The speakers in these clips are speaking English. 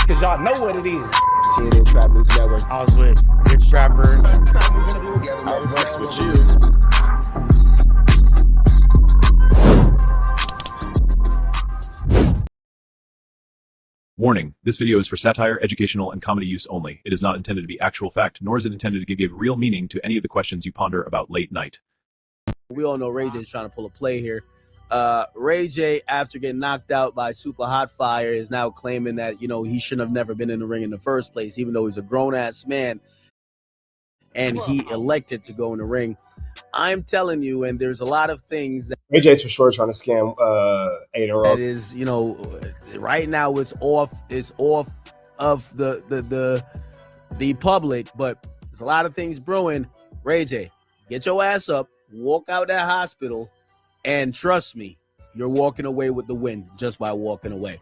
because y'all know what it is. TNN Trap News Network. I was with Rich Trapper. I flex with you. Warning, this video is for satire, educational, and comedy use only. It is not intended to be actual fact, nor is it intended to give real meaning to any of the questions you ponder about late night. We all know Ray J is trying to pull a play here. Ray J, after getting knocked out by Super Hot Fire, is now claiming that, he shouldn't have never been in the ring in the first place, even though he's a grown-ass man and he elected to go in the ring. I'm telling you, and there's a lot of things that Ray J's for sure trying to scam Adin Ross. That is, right now it's off of the public, but there's a lot of things brewing. Ray J, get your ass up, walk out that hospital, and trust me, you're walking away with the win just by walking away.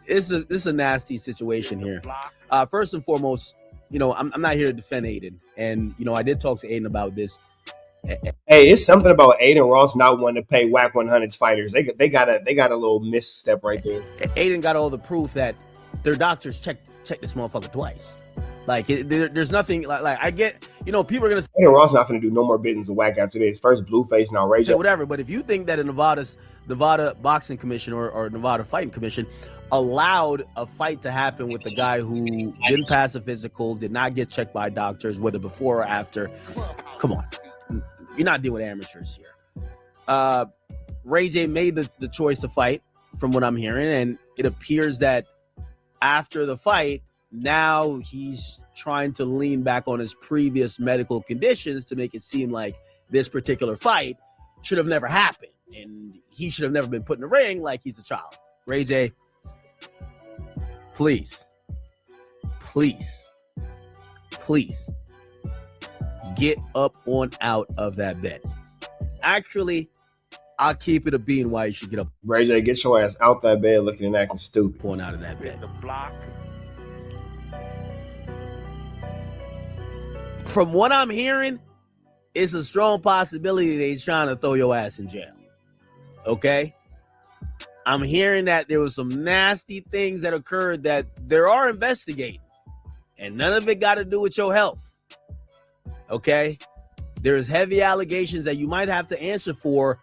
This is a nasty situation here. First and foremost, I'm not here to defend Adin, and I did talk to Adin about this. Hey, it's something about Adin Ross not wanting to pay WAC 100's fighters. They got a little misstep right there. Adin got all the proof that their doctors checked this motherfucker twice. Like there's nothing like I get. People are gonna say Adin Ross not gonna do no more biddings with WAC after this. First Blueface, now Ray J. Whatever. But if you think that a Nevada Boxing Commission or Nevada Fighting Commission allowed a fight to happen with the guy who didn't pass a physical, did not get checked by doctors, whether before or after, come on. You're not dealing with amateurs here. Ray J made the choice to fight, from what I'm hearing, and it appears that after the fight, now he's trying to lean back on his previous medical conditions to make it seem like this particular fight should have never happened, and he should have never been put in the ring like he's a child. Ray J, please get up on out of that bed. Actually, I'll keep it a bean why you should get up. Ray J, get your ass out that bed looking and acting stupid. On out of that bed. From what I'm hearing, it's a strong possibility they're trying to throw your ass in jail. Okay? I'm hearing that there was some nasty things that occurred that they are investigating, and none of it got to do with your health. Okay, there's heavy allegations that you might have to answer for,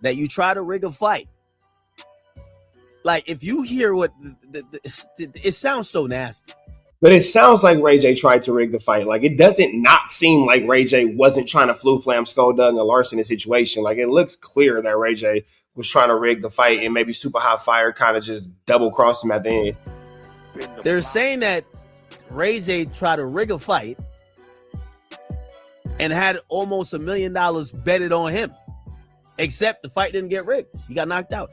that you try to rig a fight. Like, if you hear what it sounds so nasty. But it sounds like Ray J tried to rig the fight. Like, it doesn't not seem like Ray J wasn't trying to flu-flam Skolda and Larson in the situation. Like, it looks clear that Ray J was trying to rig the fight, and maybe Super Hot Fire kind of just double-crossed him at the end. They're saying that Ray J tried to rig a fight and had almost $1 million betted on him, except the fight didn't get rigged. He got knocked out.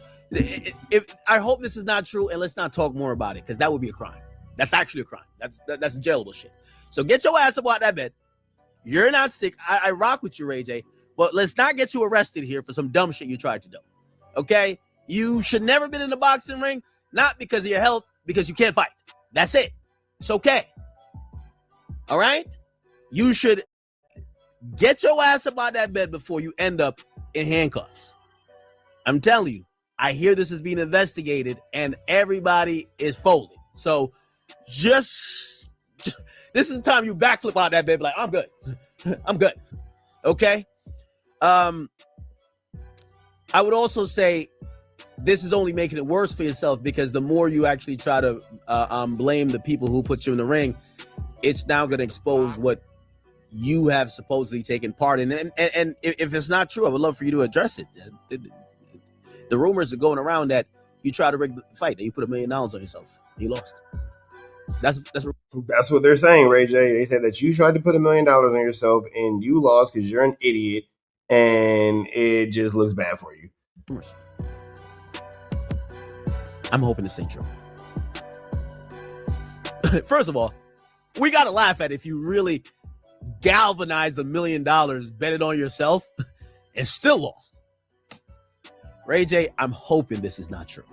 I hope this is not true, and let's not talk more about it, because that would be a crime. That's actually a crime. That's jailable shit. So get your ass up out that bed. You're not sick. I rock with you, Ray J, but let's not get you arrested here for some dumb shit you tried to do. Okay? You should never been in the boxing ring, not because of your health, because you can't fight. That's it. It's okay. All right? You should get your ass up out that bed before you end up in handcuffs. I'm telling you, I hear this is being investigated and everybody is folded. So just this is the time you backflip out that bed, like, I'm good. I'm good. Okay? I would also say this is only making it worse for yourself, because the more you actually try to blame the people who put you in the ring, it's now going to expose what you have supposedly taken part in. And if it's not true, I would love for you to address it. The rumors are going around that you try to rig the fight, that you put $1 million on yourself. You lost. That's what they're saying, Ray J. They said that you tried to put $1 million on yourself and you lost because you're an idiot, and it just looks bad for you. I'm hoping this ain't true. First of all, we got to laugh at if you really galvanized $1 million, bet it on yourself, and still lost. Ray J, I'm hoping this is not true.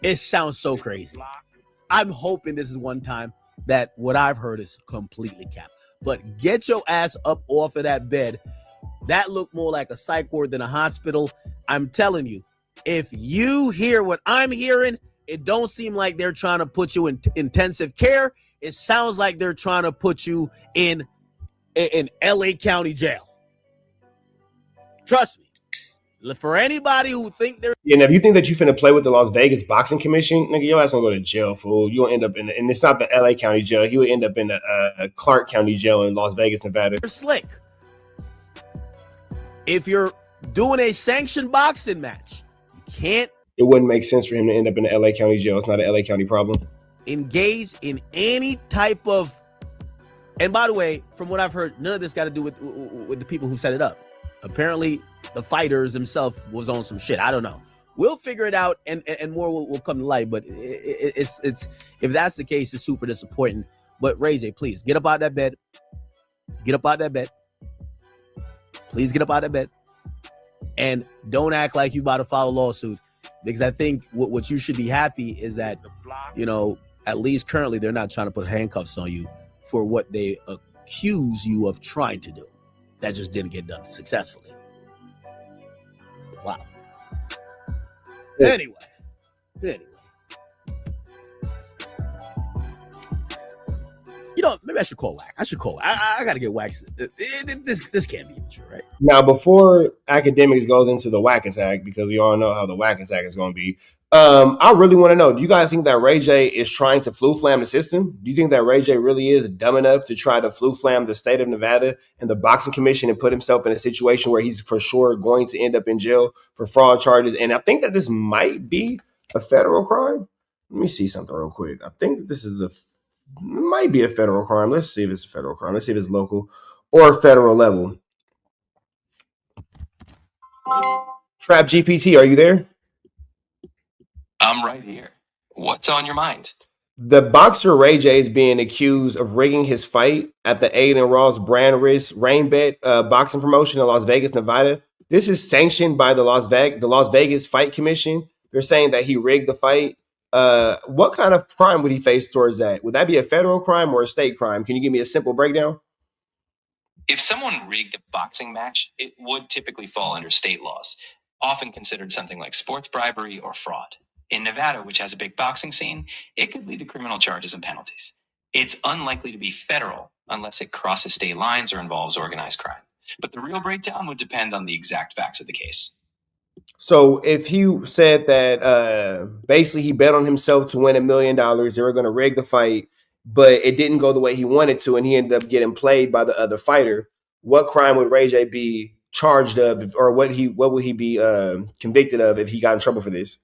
It sounds so crazy. I'm hoping this is one time that what I've heard is completely capped. But get your ass up off of that bed. That looked more like a psych ward than a hospital. I'm telling you, if you hear what I'm hearing, it don't seem like they're trying to put you in intensive care. It sounds like they're trying to put you in LA County jail. Trust me. For anybody who think they're Yeah, and if you think that you finna play with the Las Vegas Boxing Commission, nigga, your ass gonna go to jail, fool. You'll end up in, and it's not the LA County jail. He would end up in the Clark County jail in Las Vegas, Nevada. slick, if you're doing a sanctioned boxing match, you can't. It wouldn't make sense for him to end up in the LA County jail. It's not an LA County problem. Engage in any type of. And by the way, from what I've heard, none of this got to do with the people who set it up. Apparently, the fighters themselves was on some shit. I don't know. We'll figure it out, and more will come to light. But it's if that's the case, it's super disappointing. But Ray J, please get up out that bed. Get up out that bed. Please get up out that bed, and don't act like you about to file a lawsuit. Because I think what you should be happy is that, you know, at least currently they're not trying to put handcuffs on you for what they accuse you of trying to do. That just didn't get done successfully. Wow. Yeah. Anyway. You know, maybe I should call Wax. I got to get Wax. This can't be true, right? Now, before Akademiks goes into the whack attack, because we all know how the whack attack is going to be, I really want to know, do you guys think that Ray J is trying to flu-flam the system? Do you think that Ray J really is dumb enough to try to flu-flam the state of Nevada and the boxing commission and put himself in a situation where he's for sure going to end up in jail for fraud charges? And I think that this might be a federal crime. Let me see something real quick. I think that this is might be a federal crime. Let's see if it's a federal crime. Let's see if it's local or federal level. Trap GPT, are you there? I'm right here. What's on your mind? The boxer Ray J is being accused of rigging his fight at the Adin Ross brand risk rain bet boxing promotion in Las Vegas, Nevada. This is sanctioned by the Las Vegas Fight Commission. They're saying that he rigged the fight. What kind of crime would he face towards that? Would that be a federal crime or a state crime? Can you give me a simple breakdown? If someone rigged a boxing match, it would typically fall under state laws, often considered something like sports bribery or fraud. In Nevada, which has a big boxing scene, it could lead to criminal charges and penalties. It's unlikely to be federal unless it crosses state lines or involves organized crime. But the real breakdown would depend on the exact facts of the case. So if he said that basically he bet on himself to win $1 million, they were going to rig the fight, but it didn't go the way he wanted to, and he ended up getting played by the other fighter, what crime would Ray J be charged of, or what would he be convicted of if he got in trouble for this?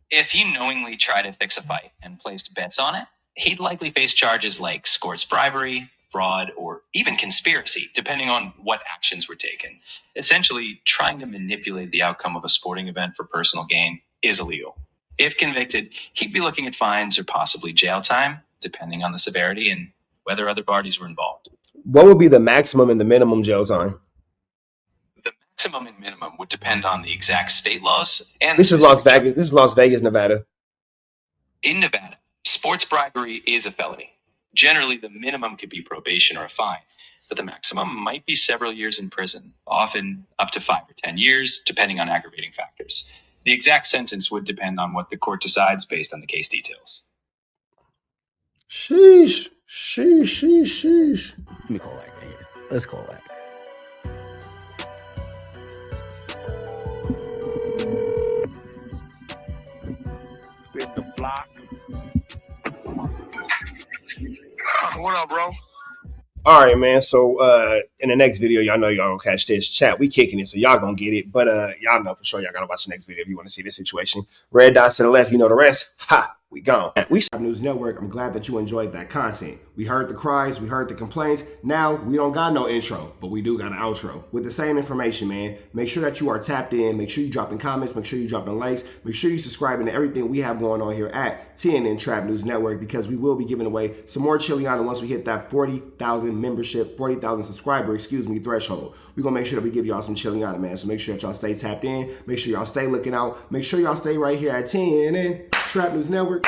If he knowingly tried to fix a fight and placed bets on it, he'd likely face charges like sports bribery, fraud, or even conspiracy, depending on what actions were taken. Essentially, trying to manipulate the outcome of a sporting event for personal gain is illegal. If convicted, he'd be looking at fines or possibly jail time, depending on the severity and whether other parties were involved. What would be the maximum and the minimum jail time? The maximum and minimum would depend on the exact state laws. And This is Las Vegas. This is Las Vegas, Nevada. In Nevada, sports bribery is a felony. Generally, the minimum could be probation or a fine, but the maximum might be several years in prison, often up to 5 or 10 years, depending on aggravating factors. The exact sentence would depend on what the court decides based on the case details. Sheesh. Let me call that guy here. Let's call that. Spit the block. What up, bro? All right, man. So in the next video, y'all know y'all gonna catch this chat. We kicking it, so y'all gonna get it. But y'all know for sure y'all gotta watch the next video if you want to see this situation. Red dots to the left, you know the rest. Ha! We gone. We Shop News Network. I'm glad that you enjoyed that content. We heard the cries, we heard the complaints. Now we don't got no intro, but we do got an outro with the same information, man. Make sure that you are tapped in. Make sure you dropping comments. Make sure you dropping likes. Make sure you subscribing to everything we have going on here at TNN Trap News Network, because we will be giving away some more Chiliana once we hit that 40,000 membership, 40,000 subscriber, threshold. We're gonna make sure that we give y'all some Chiliana, man. So make sure that y'all stay tapped in. Make sure y'all stay looking out. Make sure y'all stay right here at TNN Trap News Network.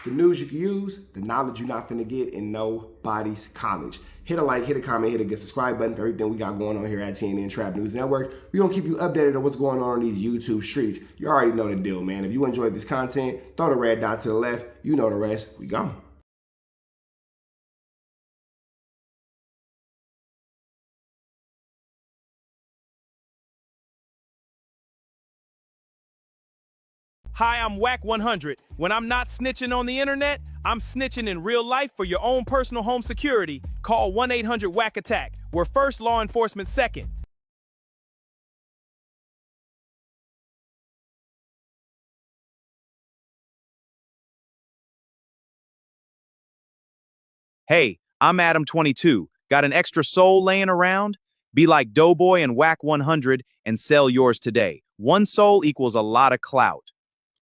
The news you can use, the knowledge you're not finna get in nobody's college. Hit a like, hit a comment, hit a good subscribe button for everything we got going on here at TNN Trap News Network. We're gonna keep you updated on what's going on these YouTube streets. You already know the deal, man. If you enjoyed this content, throw the red dot to the left. You know the rest. We gone. Hi, I'm Whack 100. When I'm not snitching on the internet, I'm snitching in real life for your own personal home security. Call 1-800-WACK-ATTACK. We're first, law enforcement second. Hey, I'm Adam22. Got an extra soul laying around? Be like Doughboy and Whack 100 and sell yours today. One soul equals a lot of clout.